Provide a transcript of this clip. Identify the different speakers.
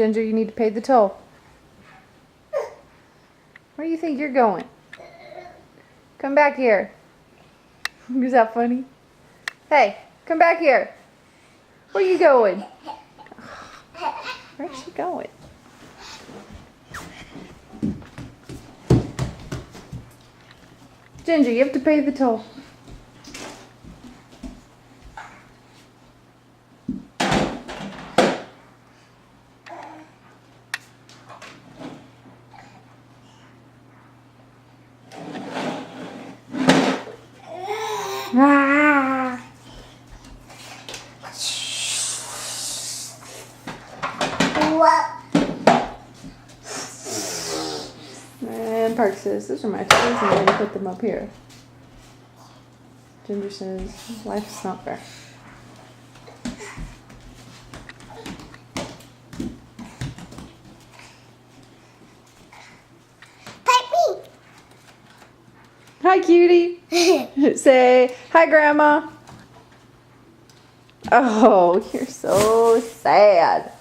Speaker 1: Ginger, you need to pay the toll. Where do you think you're going? Come back here. Is that funny? Hey, come back here. Where are you going? Where's she going? Ginger, you have to pay the toll. Ah. And Park says, those are my toys, and I'm going to put them up here. Ginger says, life's not fair. Hi, cutie. Say, hi, Grandma. Oh, you're so sad.